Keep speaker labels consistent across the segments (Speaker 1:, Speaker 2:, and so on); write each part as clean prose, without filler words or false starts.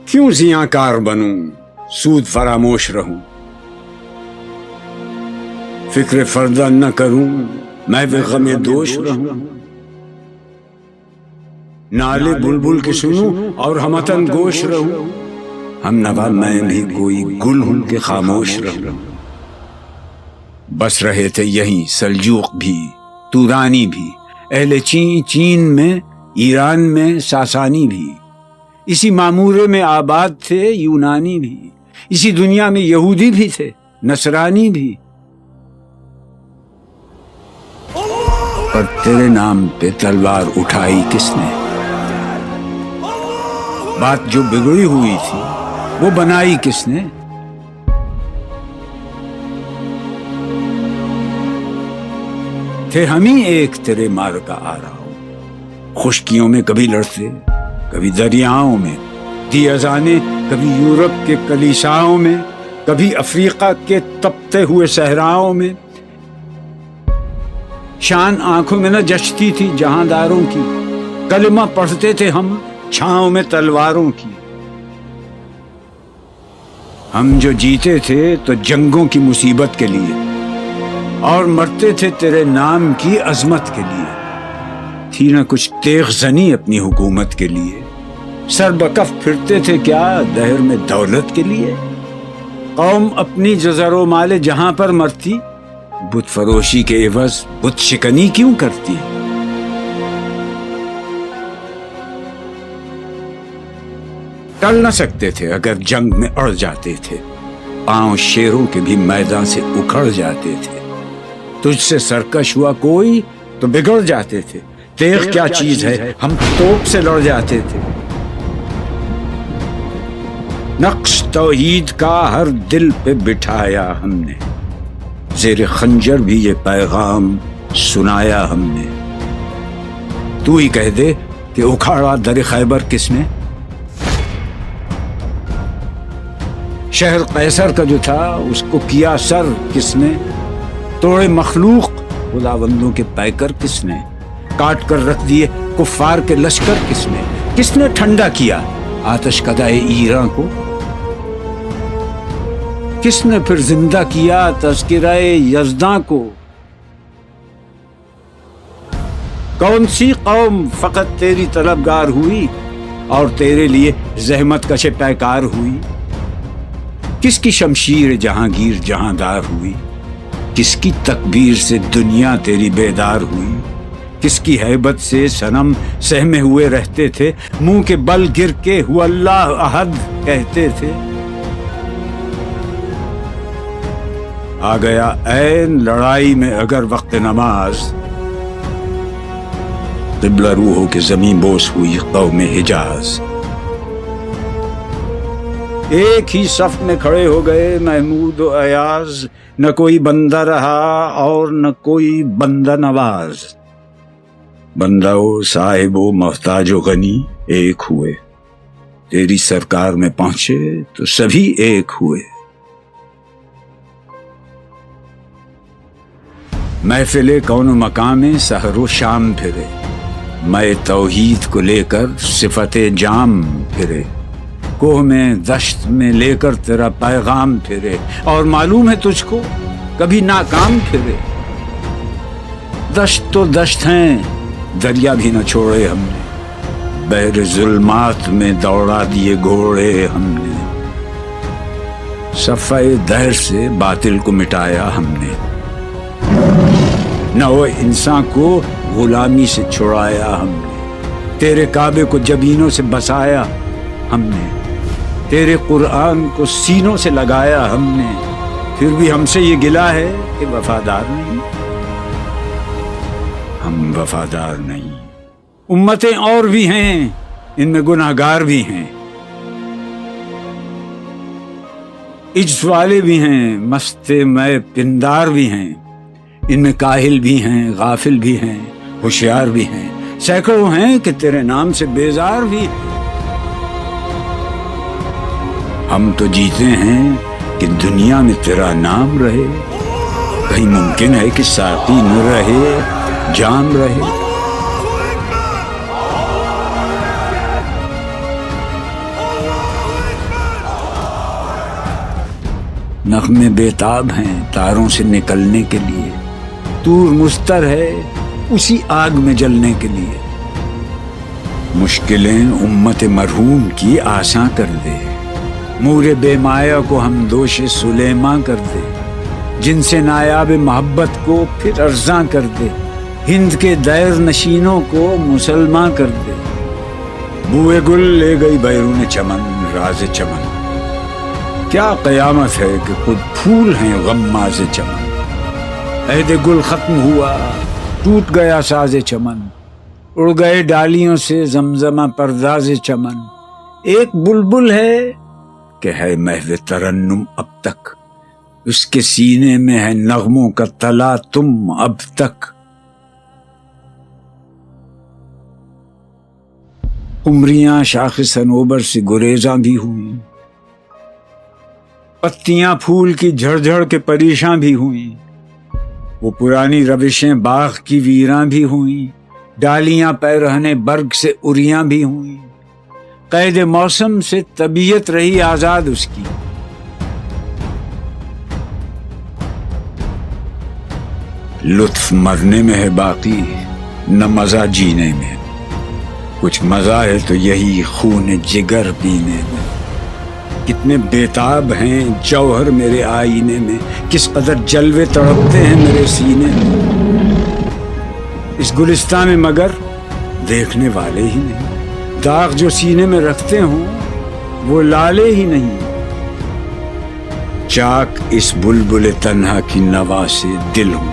Speaker 1: کیوں زیاں بنوں سود فراموش رہوں، فکر فردہ نہ کروں میں بھی غم دوش رہوں، نالے بلبل کے سنوں اور ہمتن گوش رہوں، ہم نوا میں بھی کوئی گل ہوں کہ خاموش رہوں۔ بس رہے تھے یہیں سلجوق بھی تورانی بھی، اہل چین میں ایران میں ساسانی بھی، اسی معمورے میں آباد تھے یونانی بھی، اسی دنیا میں یہودی بھی تھے نصرانی بھی، پر تیرے نام پہ تلوار اٹھائی کس نے؟ بات جو بگڑی ہوئی تھی وہ بنائی کس نے؟ تھے ہم ہی ایک تیرے مار کا آ رہا ہوں، خشکیوں میں کبھی لڑتے کبھی دریاؤں میں، دی اذانیں کبھی یورپ کے کلیساؤں میں، کبھی افریقہ کے تپتے ہوئے صحراؤں میں، شان آنکھوں میں نہ جچتی تھی جہانداروں کی، کلمہ پڑھتے تھے ہم چھاؤں میں تلواروں کی، ہم جو جیتے تھے تو جنگوں کی مصیبت کے لیے اور مرتے تھے تیرے نام کی عظمت کے لیے، تھی نہ کچھ تیغ زنی اپنی حکومت کے لیے، سر بکف پھرتے تھے کیا دہر میں دولت کے لیے، قوم اپنی جزر و مال جہاں پر مرتی، بت فروشی کے عوض بت شکنی کیوں کرتی؟ ٹل نہ سکتے تھے اگر جنگ میں اڑ جاتے تھے، پاؤں شیروں کے بھی میدان سے اکھڑ جاتے تھے، تجھ سے سرکش ہوا کوئی تو بگڑ جاتے تھے، تیغ کیا چیز ہے ہم توپ سے لڑ جاتے تھے، نقش توحید کا ہر دل پہ بٹھایا ہم نے، زیر خنجر بھی یہ پیغام سنایا ہم نے، تو ہی کہہ دے کہ اکھاڑا در خیبر کس نے؟ شہر قیصر کا جو تھا اس کو کیا سر کس نے؟ توڑے مخلوق خداوندوں کے پیکر کس نے؟ کاٹ کر رکھ دیے کفار کے لشکر کس نے ٹھنڈا کیا آتش کدائے ایران کو؟ کس نے پھر زندہ کیا تذکرہ یزداں کو؟ کون سی قوم فقط تیری طلبگار ہوئی اور تیرے لیے زحمت کش پیکار ہوئی؟ کس کی شمشیر جہانگیر جہاندار ہوئی؟ کس کی تکبیر سے دنیا تیری بیدار ہوئی؟ کس کی ہیبت سے صنم سہمے ہوئے رہتے تھے، منہ کے بل گر کے ہو اللہ احد کہتے تھے؟ آ گیا عین لڑائی میں اگر وقت نماز، قبلہ روح ہو کے زمین بوس ہوئی قوم حجاز، ایک ہی صف میں کھڑے ہو گئے محمود و ایاز، نہ کوئی بندہ رہا اور نہ کوئی بندہ نواز، بندہ و صاحب و محتاج و غنی ایک ہوئے، تیری سرکار میں پہنچے تو سبھی ایک ہوئے، محفل کون و مقام سحر و شام پھرے، میں توحید کو لے کر صفت جام پھرے، کوہ میں دشت میں لے کر تیرا پیغام پھرے، اور معلوم ہے تجھ کو کبھی ناکام پھرے، دشت تو دشت ہیں دریا بھی نہ چھوڑے ہم نے، بحر ظلمات میں دوڑا دیے گھوڑے ہم نے، صفحہ دہر سے باطل کو مٹایا ہم نے، نو انسان کو غلامی سے چھڑایا ہم نے، تیرے کعبے کو جبینوں سے بسایا ہم نے، تیرے قرآن کو سینوں سے لگایا ہم نے، پھر بھی ہم سے یہ گلہ ہے کہ وفادار نہیں، ہم وفادار نہیں، امتیں اور بھی ہیں ان میں گناہگار بھی ہیں، عجز والے بھی ہیں مست میں پندار بھی ہیں، ان میں کاہل بھی ہیں غافل بھی ہیں ہوشیار بھی ہیں، سینکڑوں ہیں کہ تیرے نام سے بیزار بھی ہیں، ہم تو جیتے ہیں کہ دنیا میں تیرا نام رہے، کہیں ممکن ہے کہ ساقی نہ رہے جام رہے، نغمے بیتاب ہیں تاروں سے نکلنے کے لیے، طور مستر ہے اسی آگ میں جلنے کے لیے۔ مشکلیں امت مرحوم کی آساں کر دے، مور بے مایا کو ہم دوش سلیماں کر دے، جن سے نایاب محبت کو پھر ارزاں کر دے، ہند کے دیر نشینوں کو مسلمان کر دے۔ بوئے گل لے گئی بیرون چمن راز چمن، کیا قیامت ہے کہ خود پھول ہیں غماز چمن۔ عہد گل ختم ہوا ٹوٹ گیا ساز چمن، اڑ گئے ڈالیوں سے زمزمہ پرداز چمن۔ ایک بلبل ہے کہ ہے محو ترنم اب تک، اس کے سینے میں ہے نغموں کا تلا تم اب تک۔ قمریاں شاخ صنوبر سے گریزاں بھی ہوئیں، پتیاں پھول کی جھڑ جھڑ کے پریشاں بھی ہوئیں، وہ پرانی روشیں باغ کی ویراں بھی ہوئیں، ڈالیاں پیرہنے برگ سے اریاں بھی ہوئیں۔ قید موسم سے طبیعت رہی آزاد اس کی، لطف مرنے میں ہے باقی نہ مزہ جینے میں، کچھ مزہ ہے تو یہی خون جگر پینے میں۔ کتنے بیتاب ہیں جوہر میرے آئینے میں، کس قدر جلوے تڑپتے ہیں میرے سینے میں۔ اس گلستان میں مگر دیکھنے والے ہی نہیں، داغ جو سینے میں رکھتے ہوں وہ لالے ہی نہیں۔ چاک اس بلبل تنہا کی نوا سے دل ہوں،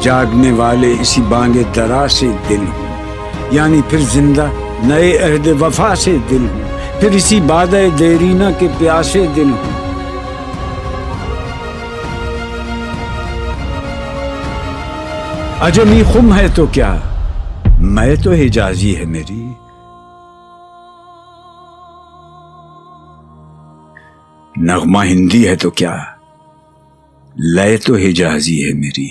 Speaker 1: جاگنے والے اسی بانگ درا سے دل ہوں، یعنی پھر زندہ نئے عہد وفا سے دل ہوں، پھر اسی بادہ دیرینہ کے پیاسے دل ہوں۔ عجمی خم ہے تو کیا، میں تو حجازی ہے میری، نغمہ ہندی ہے تو کیا، لے تو حجازی ہے میری۔